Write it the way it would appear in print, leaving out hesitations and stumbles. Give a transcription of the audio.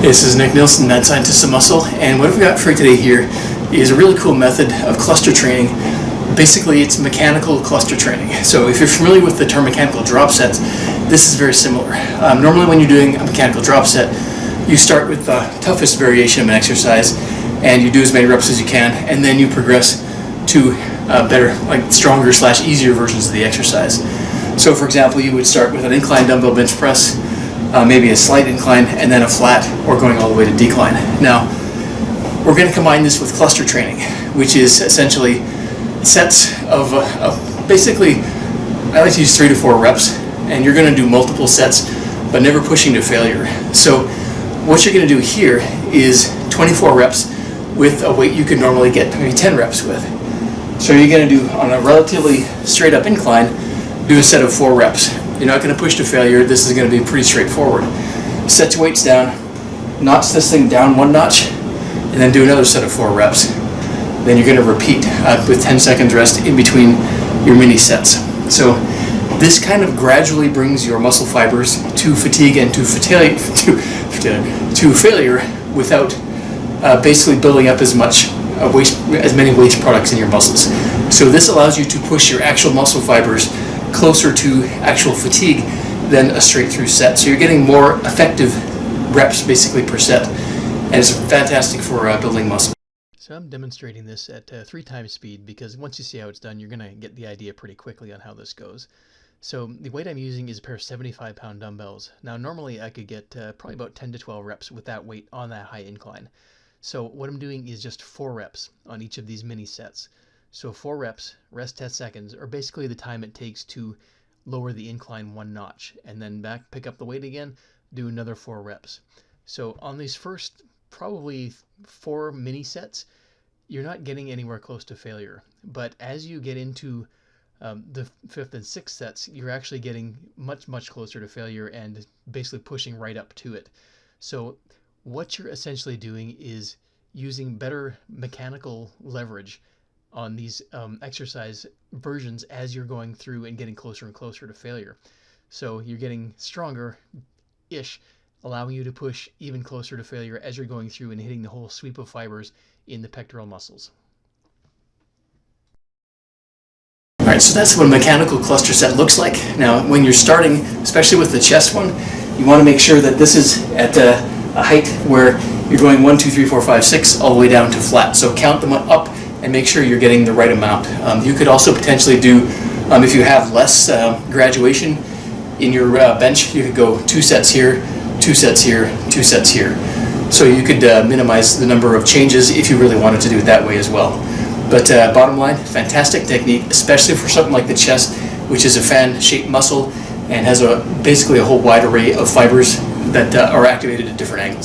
This is Nick Nielsen, Mad Scientist of Muscle, and what we've got for you today here is a really cool method of cluster training. Basically, it's mechanical cluster training. So if you're familiar with the term mechanical drop sets, this is very similar. Normally when you're doing a mechanical drop set, you start with the toughest variation of an exercise, and you do as many reps as you can, and then you progress to better, like stronger / easier versions of the exercise. So for example, you would start with an incline dumbbell bench press, maybe a slight incline, and then a flat, or going all the way to decline. Now, we're going to combine this with cluster training, which is essentially sets of basically, I like to use 3 to 4 reps, and you're going to do multiple sets, but never pushing to failure. So what you're going to do here is 24 reps with a weight you could normally get maybe 10 reps with. So you're going to do, on a relatively straight up incline, do a set of 4 reps. You're not going to push to failure. This is going to be pretty straightforward. Set your weights down, notch this thing down 1 notch, and then do another set of 4 reps. Then you're going to repeat with 10 seconds rest in between your mini sets. So this kind of gradually brings your muscle fibers to fatigue and to failure without basically building up as many waste products in your muscles. So this allows you to push your actual muscle fibers closer to actual fatigue than a straight through set. So you're getting more effective reps basically per set, and it's fantastic for building muscle. So I'm demonstrating this at 3 times speed because once you see how it's done, you're going to get the idea pretty quickly on how this goes. So the weight I'm using is a pair of 75-pound dumbbells. Now normally I could get probably about 10 to 12 reps with that weight on that high incline. So what I'm doing is just 4 reps on each of these mini sets. So 4 reps, rest 10 seconds, or basically the time it takes to lower the incline 1 notch, and then pick up the weight again, do another 4 reps. So on these first probably 4 mini sets, you're not getting anywhere close to failure. But as you get into the 5th and 6th sets, you're actually getting much closer to failure and basically pushing right up to it. So what you're essentially doing is using better mechanical leverage on these exercise versions as you're going through and getting closer and closer to failure. So you're getting stronger-ish, allowing you to push even closer to failure as you're going through and hitting the whole sweep of fibers in the pectoral muscles. All right, so that's what a mechanical cluster set looks like. Now, when you're starting, especially with the chest one, you want to make sure that this is at a height where you're going 1, 2, 3, 4, 5, 6 all the way down to flat. So count them up and make sure you're getting the right amount. You could also potentially do, if you have less graduation in your bench, you could go 2 sets here, 2 sets here, 2 sets here. So you could minimize the number of changes if you really wanted to do it that way as well. But bottom line, fantastic technique, especially for something like the chest, which is a fan-shaped muscle and has basically a whole wide array of fibers that are activated at different angles.